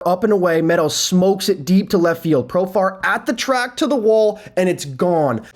Up and away, Meadows smokes it deep to left field. Profar at the track to the wall, and it's gone.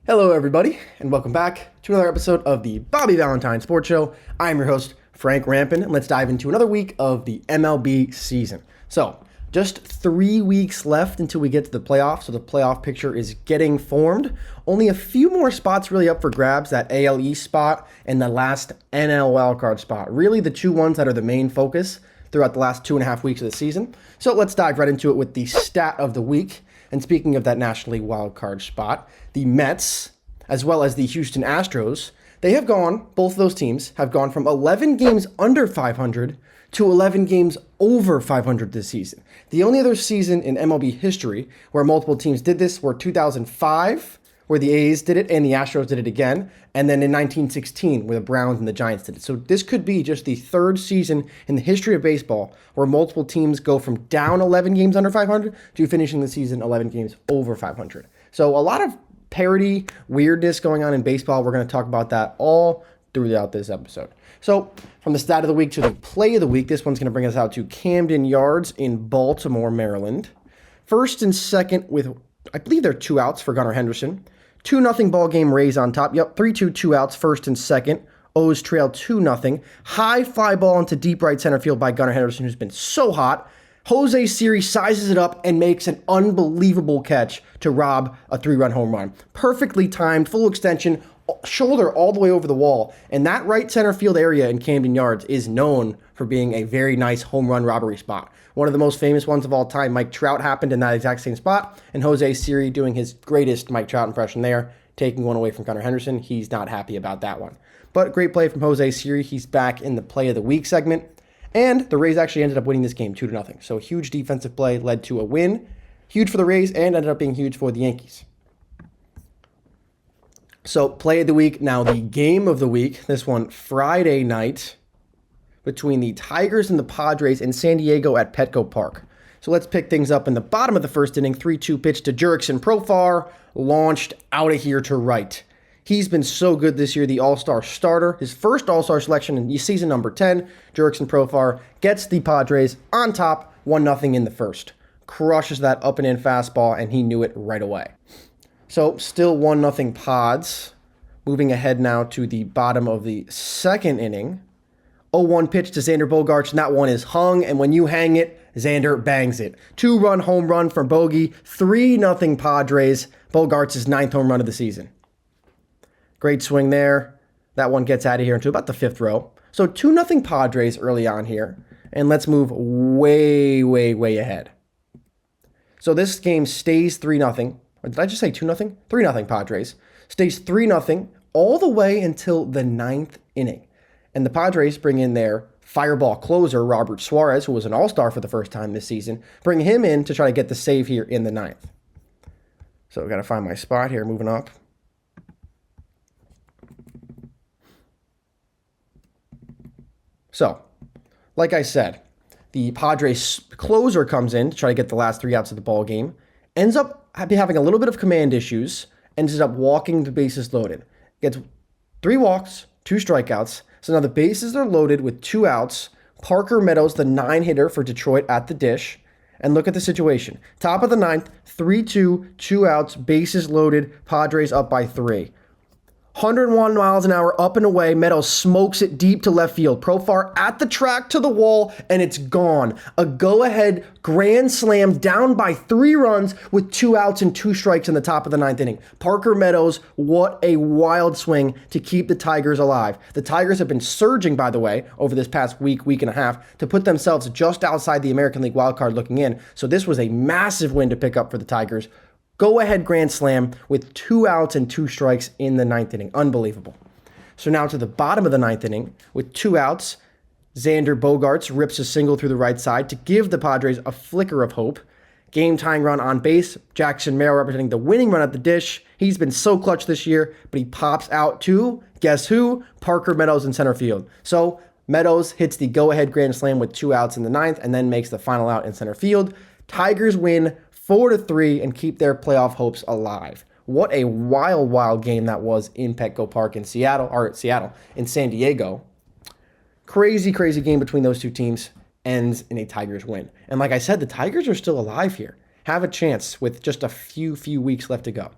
Hello, everybody, and welcome back to another episode of the Bobby Valentine Sports Show. I'm your host, Frank Rampin, and let's dive into another week of the MLB season. So, just 3 weeks left until we get to the playoffs, so the playoff picture is getting formed. Only a few more spots really up for grabs, that AL East spot and the last NL wildcard spot. Really the two ones that are the main focus throughout the last 2.5 weeks of the season. So let's dive right into it with the stat of the week. And speaking of that National League wildcard spot, the Mets, as well as the Houston Astros, they have gone, both of those teams have gone from 11 games under 500 to 11 games over 500 this season. The only other season in MLB history where multiple teams did this were 2005, where the A's did it and the Astros did it again, and then in 1916, where the Browns and the Giants did it. So this could be just the third season in the history of baseball where multiple teams go from down 11 games under 500 to finishing the season 11 games over 500. So a lot of parity, weirdness going on in baseball. We're going to talk about that all throughout this episode. So from the stat of the week to the play of the week, this one's going to bring us out to Camden Yards in Baltimore, Maryland. First and second with, I believe there are 2 outs for Gunnar Henderson. 2-0 ball game, Rays on top. Yep, 3-2, 2 outs, first and second. O's trail 2-0. High fly ball into deep right center field by Gunnar Henderson, who's been so hot. Jose Siri sizes it up and makes an unbelievable catch to rob a 3-run home run. Perfectly timed, full extension, shoulder all the way over the wall. And that right center field area in Camden Yards is known for being a very nice home run robbery spot. One of the most famous ones of all time, Mike Trout, happened in that exact same spot, and Jose Siri doing his greatest Mike Trout impression there, taking one away from Gunnar Henderson. He's not happy about that one. But great play from Jose Siri. He's back in the play of the week segment. And the Rays actually ended up winning this game 2-0. So a huge defensive play led to a win. Huge for the Rays and ended up being huge for the Yankees. So play of the week. Now the game of the week. This one Friday night between the Tigers and the Padres in San Diego at Petco Park. So let's pick things up in the bottom of the first inning. 3-2 pitch to Jurickson Profar. Launched out of here to right. He's been so good this year, the All-Star starter. His first All-Star selection in season number 10, Jurickson Profar gets the Padres on top, 1-0 in the first. Crushes that up and in fastball, and he knew it right away. So still 1-0 Pods. Moving ahead now to the bottom of the second inning. 0-1 pitch to Xander Bogaerts, and that one is hung, and when you hang it, Xander bangs it. 2-run home run from Bogey, 3-0 Padres. Bogaerts' 9th home run of the season. Great swing there. That one gets out of here into about the 5th row. So 2-0 Padres early on here. And let's move way, way, way ahead. So this game stays 3-0. Or did I just say 2-0? 3-0 Padres. Stays 3-0 all the way until the 9th inning. And the Padres bring in their fireball closer, Robert Suarez, who was an all-star for the first time this season. Bring him in to try to get the save here in the 9th. So I've got to find my spot here, moving up. So, like I said, the Padres closer comes in to try to get the last 3 outs of the ball game, ends up having a little bit of command issues, ends up walking the bases loaded. Gets 3 walks, 2 strikeouts, so now the bases are loaded with 2 outs. Parker Meadows, the 9-hitter for Detroit at the dish, and look at the situation. Top of the 9th, 3-2, 2 outs, bases loaded, Padres up by 3. 101 miles an hour up and away. Meadows smokes it deep to left field. Profar at the track to the wall, and it's gone. A go-ahead grand slam down by 3 runs with 2 outs and 2 strikes in the top of the 9th inning. Parker Meadows, what a wild swing to keep the Tigers alive. The Tigers have been surging, by the way, over this past week and a half to put themselves just outside the American League wildcard looking in. So this was a massive win to pick up for the Tigers. Go-ahead grand slam with 2 outs and 2 strikes in the 9th inning. Unbelievable. So now to the bottom of the 9th inning with 2 outs. Xander Bogaerts rips a single through the right side to give the Padres a flicker of hope. Game-tying run on base. Jackson Merrill representing the winning run at the dish. He's been so clutch this year, but he pops out to, guess who? Parker Meadows in center field. So Meadows hits the go-ahead grand slam with 2 outs in the 9th and then makes the final out in center field. Tigers win 4-3 and keep their playoff hopes alive. What a wild, wild game that was in Petco Park in in San Diego. Crazy, crazy game between those two teams ends in a Tigers win. And like I said, the Tigers are still alive here. Have a chance with just a few weeks left to go.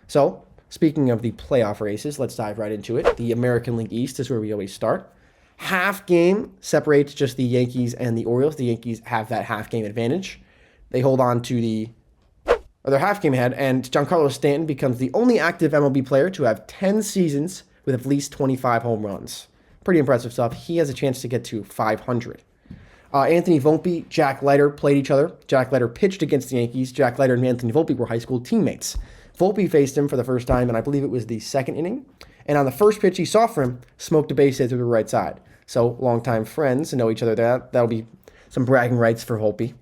So, speaking of the playoff races, let's dive right into it. The American League East is where we always start. Half game separates just the Yankees and the Orioles. The Yankees have that half game advantage. They hold on to their half game ahead, and Giancarlo Stanton becomes the only active MLB player to have 10 seasons with at least 25 home runs. Pretty impressive stuff. He has a chance to get to 500. Anthony Volpe, Jack Leiter played each other. Jack Leiter pitched against the Yankees. Jack Leiter and Anthony Volpe were high school teammates. Volpe faced him for the first time, and I believe it was the second inning. And on the first pitch he saw for him, smoked a base hit to the right side. So, longtime friends know each other there. That'll be some bragging rights for Volpe.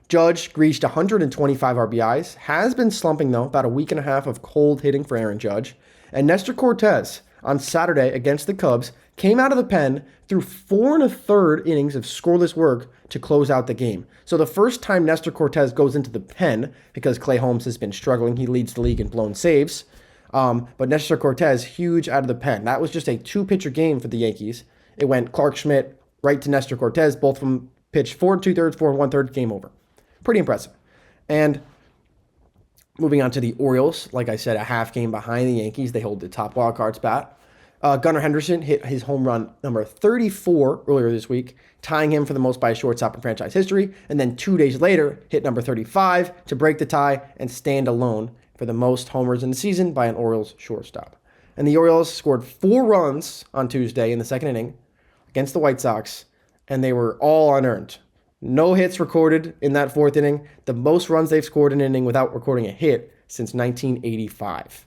Judge reached 125 RBIs. Has been slumping, though. About a week and a half of cold hitting for Aaron Judge. And Nestor Cortez, on Saturday against the Cubs, came out of the pen through 4 1/3 innings of scoreless work to close out the game. So the first time Nestor Cortez goes into the pen, because Clay Holmes has been struggling, he leads the league in blown saves. But Nestor Cortez, huge out of the pen. That was just a 2-pitcher game for the Yankees. It went Clark Schmidt right to Nestor Cortez. Both of them pitched 4 2/3, 4 1/3, game over. Pretty impressive. And moving on to the Orioles, like I said, a half game behind the Yankees. They hold the top wildcard spot. Gunnar Henderson hit his home run number 34 earlier this week, tying him for the most by a shortstop in franchise history. And then 2 days later, hit number 35 to break the tie and stand alone for the most homers in the season by an Orioles shortstop. And the Orioles scored 4 runs on Tuesday in the second inning against the White Sox, and they were all unearned. No hits recorded in that 4th inning, the most runs they've scored in an inning without recording a hit since 1985.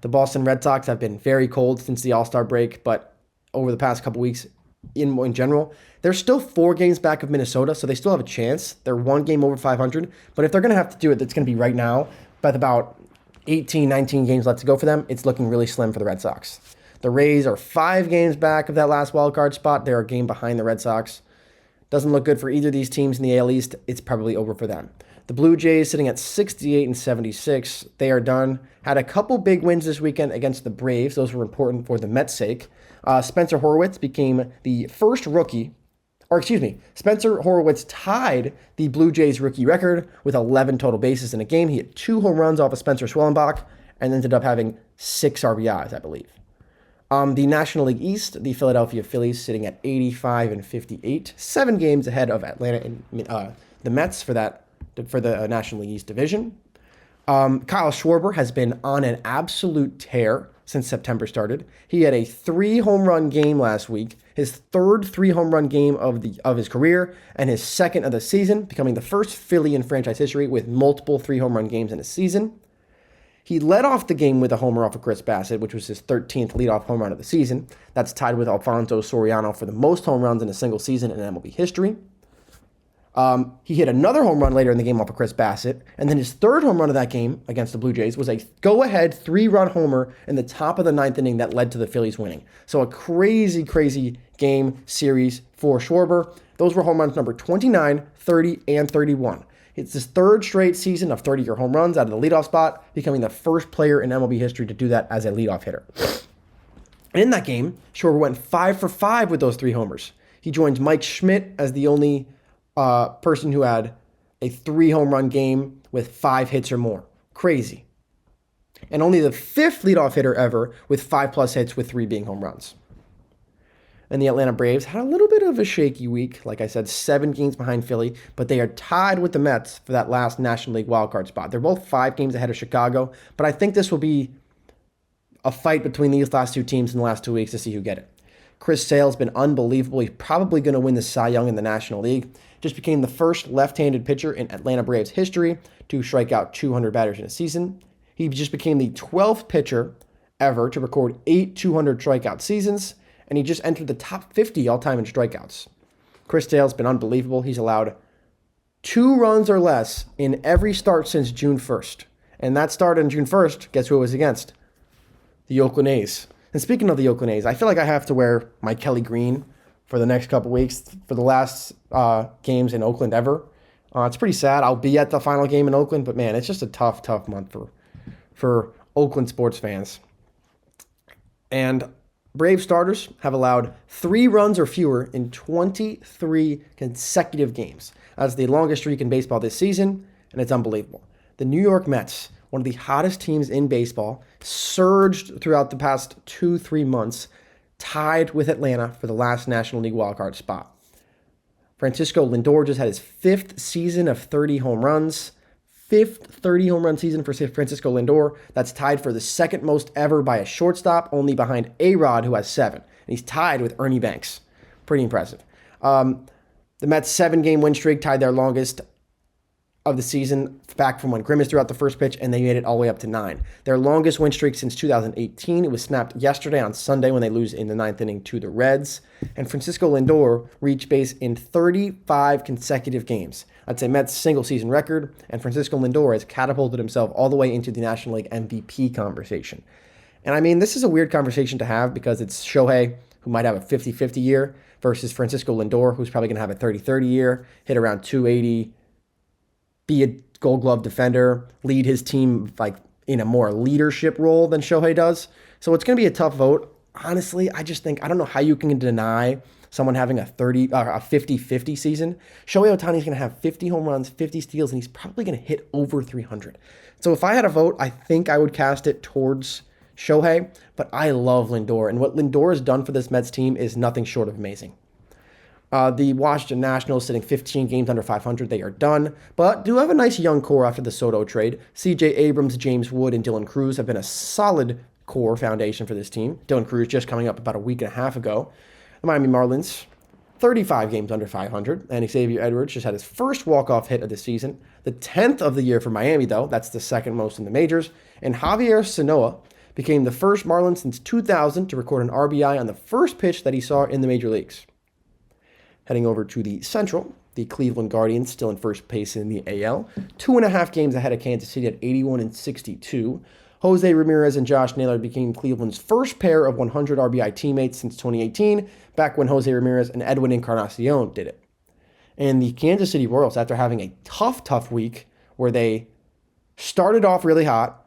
The Boston Red Sox have been very cold since the All-Star break, but over the past couple weeks in general, they're still 4 games back of Minnesota, so they still have a chance. They're 1 game over 500, but if they're going to have to do it, it's going to be right now. With about 18, 19 games left to go for them, it's looking really slim for the Red Sox. The Rays are 5 games back of that last wildcard spot. They're a game behind the Red Sox. Doesn't look good for either of these teams in the AL East. It's probably over for them. The Blue Jays sitting at 68 and 76. They are done. Had a couple big wins this weekend against the Braves. Those were important for the Mets' sake. Spencer Horwitz became the first rookie, Spencer Horwitz tied the Blue Jays rookie record with 11 total bases in a game. He hit 2 home runs off of Spencer Schwellenbach and ended up having 6 RBIs, I believe. The National League East, the Philadelphia Phillies sitting at 85 and 58, 7 games ahead of Atlanta and the Mets for the National League East division. Kyle Schwarber has been on an absolute tear since September started. He had a 3 home run game last week, his 3rd 3 home run game of his career, and his 2nd of the season, becoming the first Philly in franchise history with multiple 3 home run games in a season. He led off the game with a homer off of Chris Bassett, which was his 13th leadoff home run of the season. That's tied with Alfonso Soriano for the most home runs in a single season in MLB history. He hit another home run later in the game off of Chris Bassett, and then his 3rd home run of that game against the Blue Jays was a go-ahead 3-run homer in the top of the 9th inning that led to the Phillies winning. So a crazy, crazy game series for Schwarber. Those were home runs number 29, 30, and 31. It's his 3rd straight season of 30-year home runs out of the leadoff spot, becoming the first player in MLB history to do that as a leadoff hitter. And in that game, Schwarber went 5 for 5 with those 3 homers. He joins Mike Schmidt as the only person who had a 3 home run game with 5 hits or more. Crazy. And only the 5th leadoff hitter ever with 5+ hits with 3 being home runs. And the Atlanta Braves had a little bit of a shaky week. Like I said, 7 games behind Philly, but they are tied with the Mets for that last National League wildcard spot. They're both 5 games ahead of Chicago, but I think this will be a fight between these last 2 teams in the last 2 weeks to see who get it. Chris Sale's been unbelievable. He's probably going to win the Cy Young in the National League. Just became the first left-handed pitcher in Atlanta Braves history to strike out 200 batters in a season. He just became the 12th pitcher ever to record 8 200 strikeout seasons, and he just entered the top 50 all-time in strikeouts. Chris Sale's been unbelievable. He's allowed 2 runs or less in every start since June 1st. And that start on June 1st, guess who it was against? The Oakland A's. And speaking of the Oakland A's, I feel like I have to wear my Kelly Green for the next couple weeks for the last games in Oakland ever. It's pretty sad. I'll be at the final game in Oakland, but man, it's just a tough month for Oakland sports fans. And Brave starters have allowed 3 runs or fewer in 23 consecutive games. That's the longest streak in baseball this season, and it's unbelievable. The New York Mets, one of the hottest teams in baseball, surged throughout the past 2-3 months, tied with Atlanta for the last National League wildcard spot. Francisco Lindor just had his 5th season of 30 home runs. 5th 30 home run season for Francisco Lindor. That's tied for the second most ever by a shortstop, only behind A-Rod, who has 7. And he's tied with Ernie Banks. Pretty impressive. The Mets' 7-game win streak tied their longest of the season back from when Grimace threw out the first pitch, and they made it all the way up to 9. Their longest win streak since 2018. It was snapped yesterday on Sunday when they lose in the 9th inning to the Reds. And Francisco Lindor reached base in 35 consecutive games. That's a Mets single-season record, and Francisco Lindor has catapulted himself all the way into the National League MVP conversation. And I mean, this is a weird conversation to have because it's Shohei, who might have a 50-50 year, versus Francisco Lindor, who's probably going to have a 30-30 year, hit around 280, be a Gold Glove defender, lead his team like in a more leadership role than Shohei does. So it's going to be a tough vote. Honestly, I don't know how you can deny someone having a 50-50 season. Shohei Ohtani is going to have 50 home runs, 50 steals, and he's probably going to hit over 300. So if I had a vote, I think I would cast it towards Shohei, but I love Lindor, and what Lindor has done for this Mets team is nothing short of amazing. The Washington Nationals sitting 15 games under 500. They are done, but do have a nice young core after the Soto trade. C.J. Abrams, James Wood, and Dylan Cruz have been a solid core foundation for this team. Dylan Cruz just coming up about a week and a half ago. The Miami Marlins, 35 games under 500, and Xavier Edwards just had his first walk-off hit of the season. The 10th of the year for Miami, though. That's the second most in the majors. And Javier Sanoa became the first Marlin since 2000 to record an RBI on the first pitch that he saw in the major leagues. Heading over to the Central, the Cleveland Guardians still in first place in the AL, 2.5 games ahead of Kansas City at 81-62. Jose Ramirez and Josh Naylor became Cleveland's first pair of 100 RBI teammates since 2018, back when Jose Ramirez and Edwin Encarnacion did it. And the Kansas City Royals, after having a tough week where they started off really hot,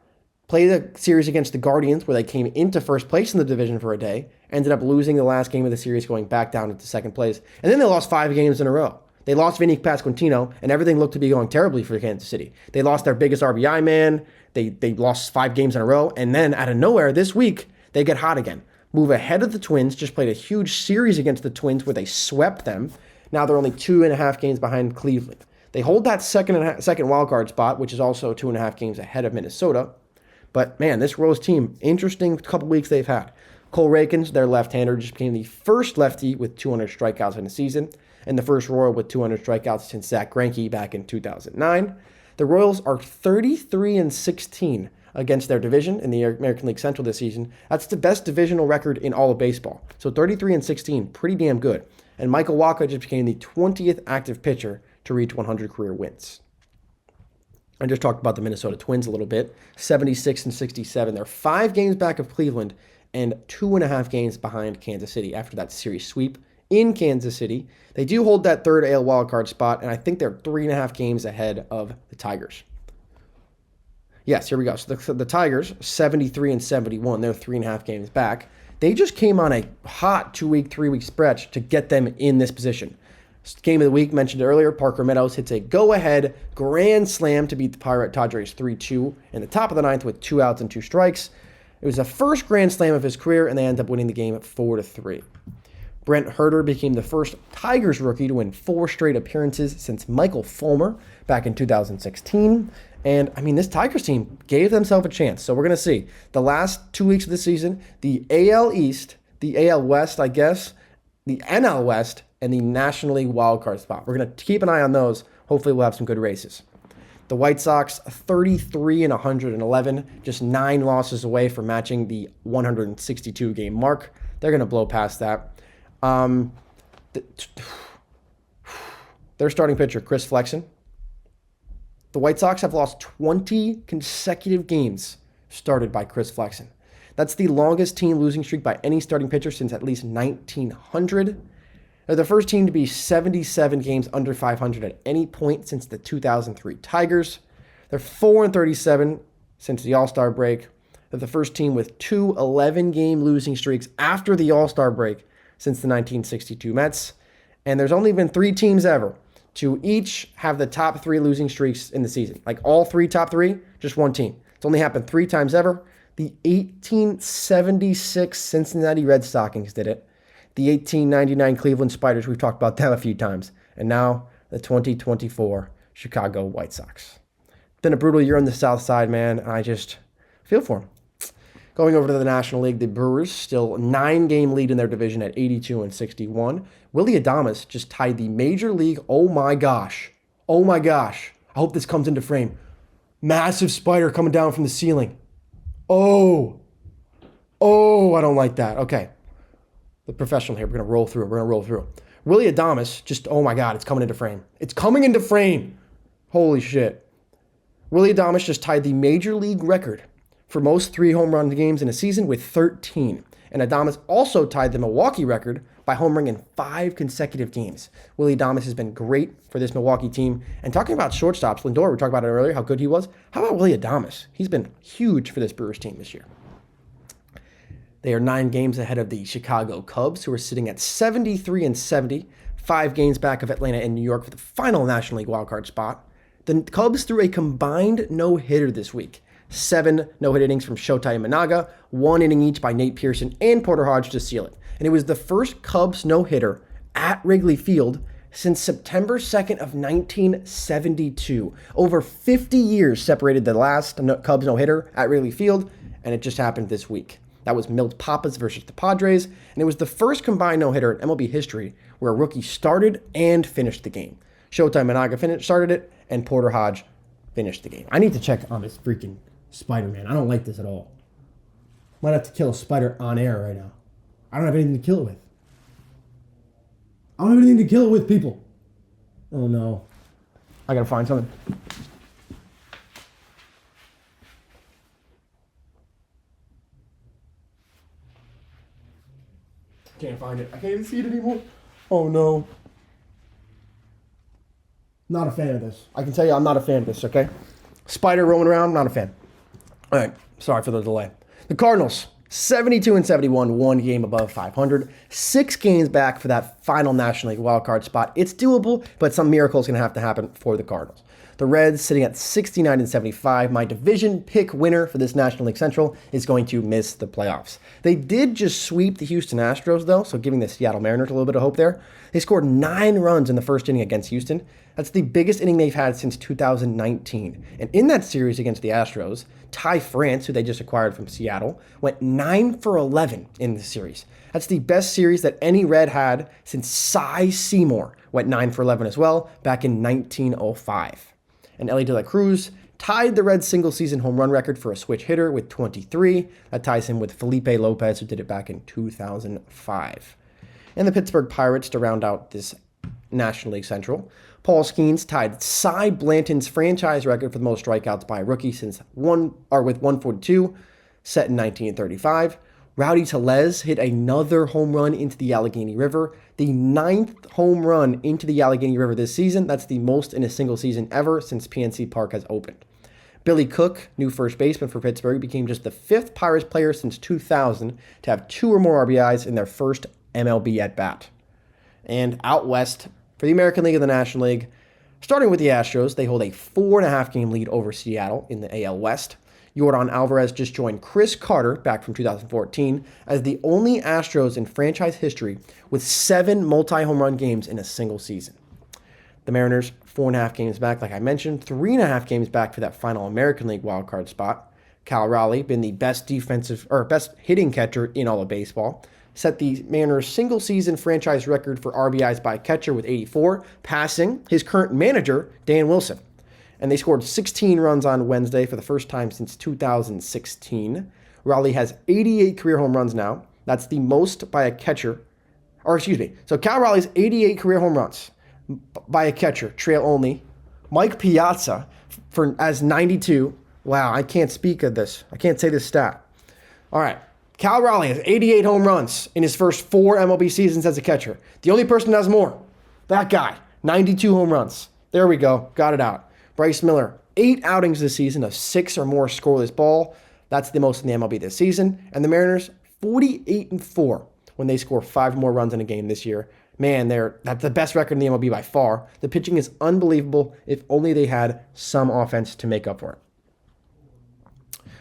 played a series against the Guardians where they came into first place in the division for a day, ended up losing the last game of the series, going back down into second place, and then they lost 5 games in a row. They lost Vinny Pasquantino, and everything looked to be going terribly for Kansas City. They lost their biggest RBI man, they lost 5 games in a row, and then out of nowhere this week, they get hot again. Move ahead of the Twins, just played a huge series against the Twins where they swept them. Now they're only 2.5 games behind Cleveland. They hold that second wildcard spot, which is also 2.5 games ahead of Minnesota. But, man, this Royals team, interesting couple weeks they've had. Cole Rakins, their left-hander, just became the first lefty with 200 strikeouts in a season, and the first Royal with 200 strikeouts since Zach Greinke back in 2009. The Royals are 33-16 against their division in the American League Central this season. That's the best divisional record in all of baseball. So 33-16, pretty damn good. And Michael Wacha just became the 20th active pitcher to reach 100 career wins. I just talked about the Minnesota Twins a little bit, 76-67. They're 5 games back of Cleveland and 2.5 games behind Kansas City after that series sweep in Kansas City. They do hold that third AL wildcard spot, and I think they're 3.5 games ahead of the Tigers. Yes, here we go. So the Tigers, 73-71. They're 3.5 games back. They just came on a hot 2-week, 3-week stretch to get them in this position. Game of the week, mentioned earlier, Parker Meadows hits a go-ahead grand slam to beat the Padres 3-2 in the top of the 9th with 2 outs and 2 strikes. It was the first grand slam of his career, and they end up winning the game at 4-3. Brent Herter became the first Tigers rookie to win 4 straight appearances since Michael Fulmer back in 2016. And, I mean, this Tigers team gave themselves a chance. So we're going to see. The last 2 weeks of the season, the AL East, the AL West, I guess, the NL West, and the National League wildcard spot. We're going to keep an eye on those. Hopefully we'll have some good races. The White Sox, 33-111, just 9 losses away from matching the 162-game mark. They're going to blow past that. Their starting pitcher, Chris Flexen. The White Sox have lost 20 consecutive games started by Chris Flexen. That's the longest team losing streak by any starting pitcher since at least 1900. They're the first team to be 77 games under 500 at any point since the 2003 Tigers. They're 4-37 since the All-Star break. They're the first team with two 11-game losing streaks after the All-Star break since the 1962 Mets. And there's only been 3 teams ever to each have the top 3 losing streaks in the season. Like all 3 top 3, just one team. It's only happened 3 times ever. The 1876 Cincinnati Red Stockings did it. The 1899 Cleveland Spiders, we've talked about them a few times. And now the 2024 Chicago White Sox. Been a brutal year on the South Side, man. And I just feel for them. Going over to the National League, the Brewers still 9-game lead in their division at 82-61. Willy Adames just tied the Major League. Oh my gosh. I hope this comes into frame. Massive spider coming down from the ceiling. Oh, I don't like that. Okay. The professional here. We're going to roll through. Willy Adames just, oh my God, it's coming into frame. Holy shit. Willy Adames just tied the Major League record for most 3 home run games in a season with 13. And Adames also tied the Milwaukee record by homering in 5 consecutive games. Willy Adames has been great for this Milwaukee team. And talking about shortstops, Lindor, we talked about it earlier, how good he was. How about Willy Adames? He's been huge for this Brewers team this year. They are 9 games ahead of the Chicago Cubs, who are sitting at 73-70, 5 games back of Atlanta and New York for the final National League wildcard spot. The Cubs threw a combined no-hitter this week. 7 no-hit innings from Shota Imanaga, 1 inning each by Nate Pearson and Porter Hodge to seal it. And it was the first Cubs no-hitter at Wrigley Field since September 2nd of 1972. Over 50 years separated the last Cubs no-hitter at Wrigley Field, and it just happened this week. That was Milt Papas versus the Padres, and it was the first combined no-hitter in MLB history where a rookie started and finished the game. Shota Imanaga started it, and Porter Hodge finished the game. I need to check on this freaking spider, man. I don't like this at all. Might have to kill a spider on air right now. I don't have anything to kill it with. People. Oh, no. I gotta find something. Can't find it. I can't even see it anymore. Oh, no. Not a fan of this. I can tell you I'm not a fan of this, okay? Spider roaming around, not a fan. All right, sorry for the delay. The Cardinals, 72-71, 1 game above 500. 6 games back for that final National League wildcard spot. It's doable, but some miracle is going to have to happen for the Cardinals. The Reds sitting at 69-75. My division pick winner for this National League Central is going to miss the playoffs. They did just sweep the Houston Astros, though, so giving the Seattle Mariners a little bit of hope there. They scored 9 runs in the first inning against Houston. That's the biggest inning they've had since 2019. And in that series against the Astros, Ty France, who they just acquired from Seattle, went 9 for 11 in the series. That's the best series that any Red had since Cy Seymour went 9 for 11 as well back in 1905. And Elly De La Cruz tied the Reds' single-season home run record for a switch hitter with 23. That ties him with Felipe Lopez, who did it back in 2005. And the Pittsburgh Pirates, to round out this National League Central, Paul Skeens tied Cy Blanton's franchise record for the most strikeouts by a rookie with 142, set in 1935. Rowdy Tellez hit another home run into the Allegheny River, the 9th home run into the Allegheny River this season. That's the most in a single season ever since PNC Park has opened. Billy Cook, new first baseman for Pittsburgh, became just the 5th Pirates player since 2000 to have 2 or more RBIs in their first MLB at-bat. And out west, for the American League and the National League, starting with the Astros, they hold a 4.5-game lead over Seattle in the AL West. Yordan Alvarez just joined Chris Carter back from 2014 as the only Astros in franchise history with 7 multi-home run games in a single season. The Mariners, 4.5 games back, like I mentioned, 3.5 games back for that final American League wildcard spot. Cal Raleigh, been the best hitting catcher in all of baseball, set the Mariners' single-season franchise record for RBIs by a catcher with 84, passing his current manager, Dan Wilson. And they scored 16 runs on Wednesday for the first time since 2016. Raleigh has 88 career home runs now. That's the most by a catcher. So Cal Raleigh's 88 career home runs by a catcher, trail only Mike Piazza as 92. Wow, I can't speak of this. I can't say this stat. All right. Cal Raleigh has 88 home runs in his first 4 MLB seasons as a catcher. The only person that has more, that guy, 92 home runs. There we go. Got it out. Bryce Miller, 8 outings this season of 6 or more scoreless ball. That's the most in the MLB this season. And the Mariners, 48-4 when they score 5 more runs in a game this year. Man, that's the best record in the MLB by far. The pitching is unbelievable. If only they had some offense to make up for it.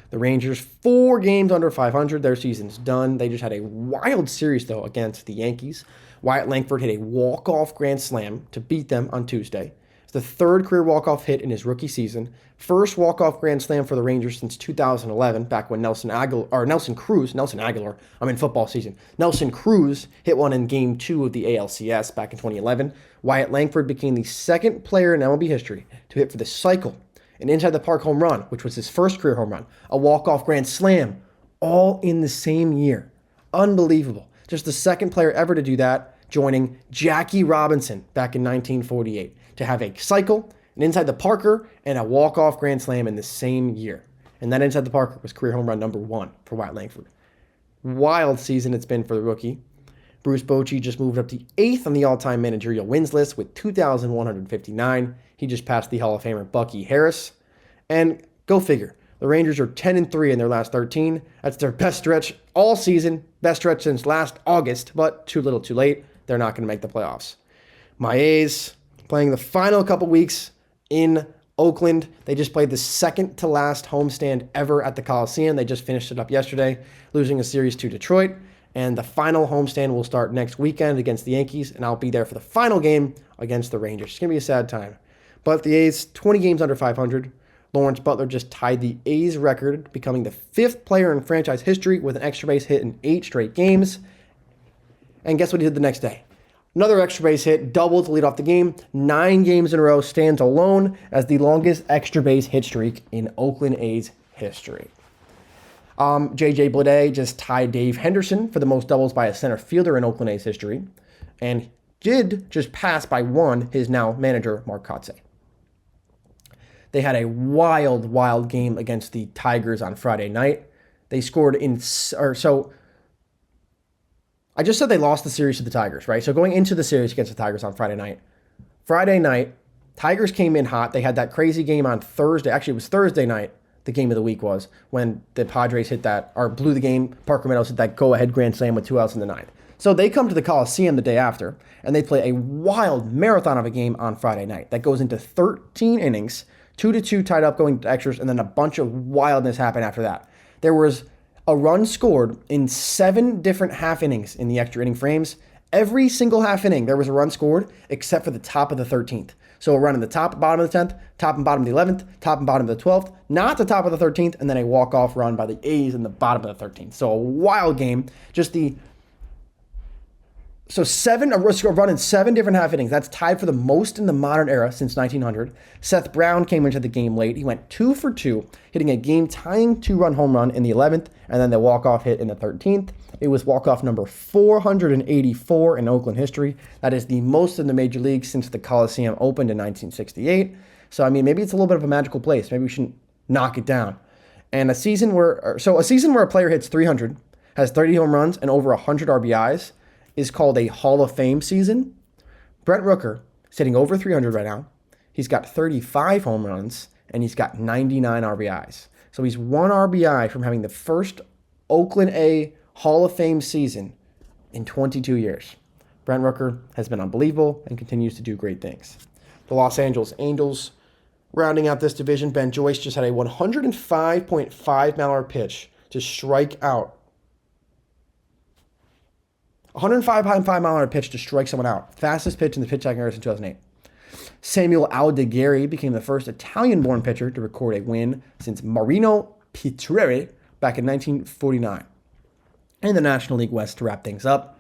The Rangers, 4 games under 500. Their season's done. They just had a wild series, though, against the Yankees. Wyatt Langford hit a walk-off grand slam to beat them on Tuesday. It's the 3rd career walk-off hit in his rookie season. First walk-off grand slam for the Rangers since 2011, back when Nelson Cruz, I'm in football season. Nelson Cruz hit one in Game 2 of the ALCS back in 2011. Wyatt Langford became the 2nd player in MLB history to hit for the cycle an inside-the-park home run, which was his first career home run, a walk-off grand slam, all in the same year. Unbelievable. Just the 2nd player ever to do that, joining Jackie Robinson back in 1948, to have a cycle, an inside-the-parker, and a walk-off grand slam in the same year. And that inside-the-parker was career home run number 1 for Wyatt Langford. Wild season it's been for the rookie. Bruce Bochy just moved up to 8th on the all-time managerial wins list with 2,159. He just passed the Hall of Famer Bucky Harris. And go figure, the Rangers are 10-3 in their last 13. That's their best stretch all season, best stretch since last August, but too little too late. They're not going to make the playoffs. My A's playing the final couple weeks in Oakland. They just played the 2nd to last homestand ever at the Coliseum. They just finished it up yesterday, losing a series to Detroit. And the final homestand will start next weekend against the Yankees, and I'll be there for the final game against the Rangers. It's going to be a sad time. But the A's, 20 games under 500. Lawrence Butler just tied the A's record, becoming the 5th player in franchise history with an extra base hit in 8 straight games. And guess what he did the next day? Another extra base hit, double to lead off the game. 9 games in a row, stands alone as the longest extra base hit streak in Oakland A's history. J.J. Bleday just tied Dave Henderson for the most doubles by a center fielder in Oakland A's history, and did just pass by 1 his now manager, Mark Kotsay. They had a wild game against the Tigers on Friday night. They scored I just said they lost the series to the Tigers, right? So going into the series against the Tigers on Friday night, Tigers came in hot. They had that crazy game on Thursday. Actually, it was Thursday night. The game of the week was when the Padres blew the game. Parker Meadows hit that go-ahead grand slam with 2 outs in the 9th. So they come to the Coliseum the day after, and they play a wild marathon of a game on Friday night that goes into 13 innings, 2-2 tied up going to extras, and then a bunch of wildness happened after that. There was a run scored in 7 different half innings in the extra inning frames. Every single half inning, there was a run scored except for the top of the 13th. So a run in the top, bottom of the 10th, top and bottom of the 11th, top and bottom of the 12th, not the top of the 13th, and then a walk-off run by the A's in the bottom of the 13th. So a wild game. A run in 7 different half innings. That's tied for the most in the modern era since 1900. Seth Brown came into the game late. He went 2 for 2, hitting a game-tying 2-run home run in the 11th, and then the walk-off hit in the 13th. It was walk-off number 484 in Oakland history. That is the most in the major leagues since the Coliseum opened in 1968. So, I mean, maybe it's a little bit of a magical place. Maybe we should knock it down. And a season where a player hits 300, has 30 home runs, and over 100 RBIs is called a Hall of Fame season. Brent Rooker is hitting over 300 right now. He's got 35 home runs, and he's got 99 RBIs. So he's 1 RBI from having the first Oakland A Hall of Fame season in 22 years. Brent Rooker has been unbelievable and continues to do great things. The Los Angeles Angels, rounding out this division, Ben Joyce just had a 105.5 mile-per-hour pitch to strike out. 105.5 mile-per-hour pitch to strike someone out. Fastest pitch in the pitch-tracking era since 2008. Samuel Aldegheri became the first Italian-born pitcher to record a win since Marino Pitreri back in 1949. In the National League West, to wrap things up,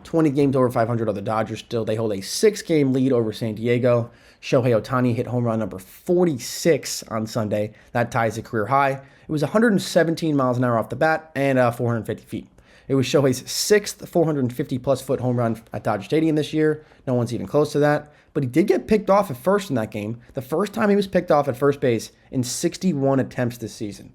20 games over 500 are the Dodgers still. They hold a 6-game lead over San Diego. Shohei Ohtani hit home run number 46 on Sunday. That ties a career high. It was 117 miles an hour off the bat and 450 feet. It was Shohei's 6th 450-plus foot home run at Dodger Stadium this year. No one's even close to that. But he did get picked off at first in that game, the first time he was picked off at first base in 61 attempts this season.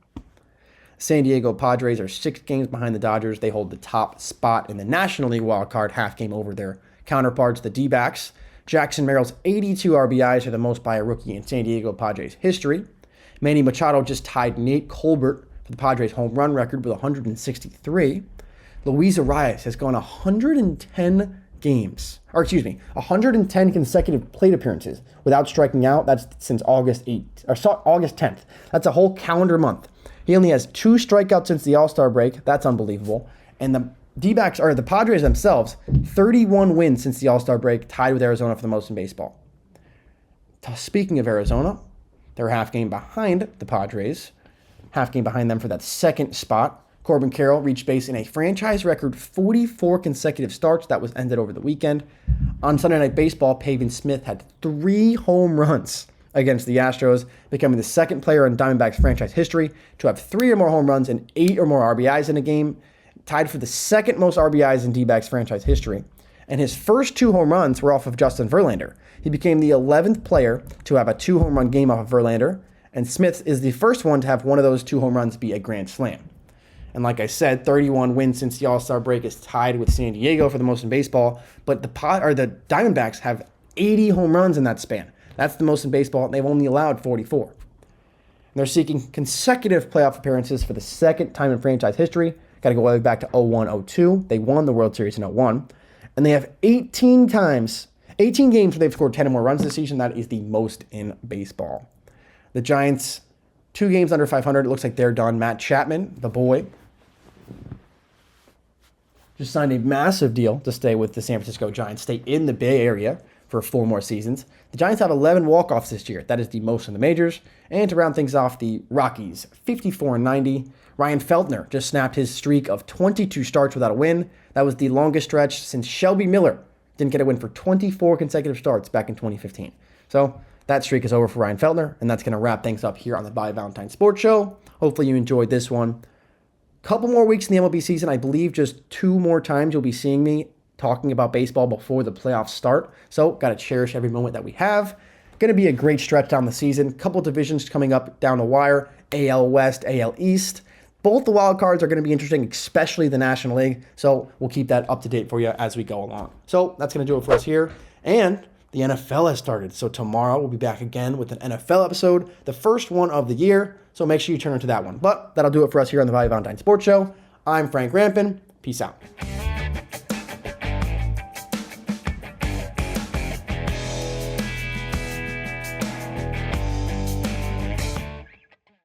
San Diego Padres are 6 games behind the Dodgers. They hold the top spot in the National League wildcard, half game over their counterparts, the D-backs. Jackson Merrill's 82 RBIs are the most by a rookie in San Diego Padres history. Manny Machado just tied Nate Colbert for the Padres home run record with 163. Luis Arias has gone 110 110 consecutive plate appearances without striking out. That's since August 10th. That's a whole calendar month. He only has 2 strikeouts since the All-Star break. That's unbelievable. And the Padres themselves, 31 wins since the All-Star break, tied with Arizona for the most in baseball. Speaking of Arizona, they're half game behind the Padres, half game behind them for that second spot. Corbin Carroll reached base in a franchise record 44 consecutive starts. That was ended over the weekend. On Sunday Night Baseball, Pavin Smith had 3 home runs against the Astros, becoming the second player in Diamondbacks franchise history to have 3 or more home runs and 8 or more RBIs in a game, tied for the second most RBIs in D-backs franchise history. And his first 2 home runs were off of Justin Verlander. He became the 11th player to have a 2 home run game off of Verlander, and Smith is the first one to have one of those 2 home runs be a grand slam. And like I said, 31 wins since the All-Star break is tied with San Diego for the most in baseball. But the Diamondbacks have 80 home runs in that span. That's the most in baseball, and they've only allowed 44. And they're seeking consecutive playoff appearances for the second time in franchise history. Got to go all the way back to 01-02. They won the World Series in 01. And they have 18 games where they've scored 10 or more runs this season. That is the most in baseball. The Giants, 2 games under 500. It looks like they're done. Matt Chapman, the boy, just signed a massive deal to stay with the San Francisco Giants, stay in the Bay Area for 4 more seasons. The Giants have 11 walk-offs this year. That is the most in the majors. And to round things off, the Rockies, 54-90. Ryan Feltner just snapped his streak of 22 starts without a win. That was the longest stretch since Shelby Miller didn't get a win for 24 consecutive starts back in 2015. So that streak is over for Ryan Feltner, and that's going to wrap things up here on the Bobby Valentine Sports Show. Hopefully you enjoyed this one. Couple more weeks in the MLB season. I believe just 2 more times you'll be seeing me talking about baseball before the playoffs start. So got to cherish every moment that we have. Going to be a great stretch down the season. Couple divisions coming up down the wire. AL West, AL East. Both the wild cards are going to be interesting, especially the National League. So we'll keep that up to date for you as we go along. So that's going to do it for us here. And the NFL has started. So tomorrow we'll be back again with an NFL episode, the first one of the year. So make sure you turn into that one. But that'll do it for us here on the Bobby Valentine Sports Show. I'm Frank Rampin. Peace out.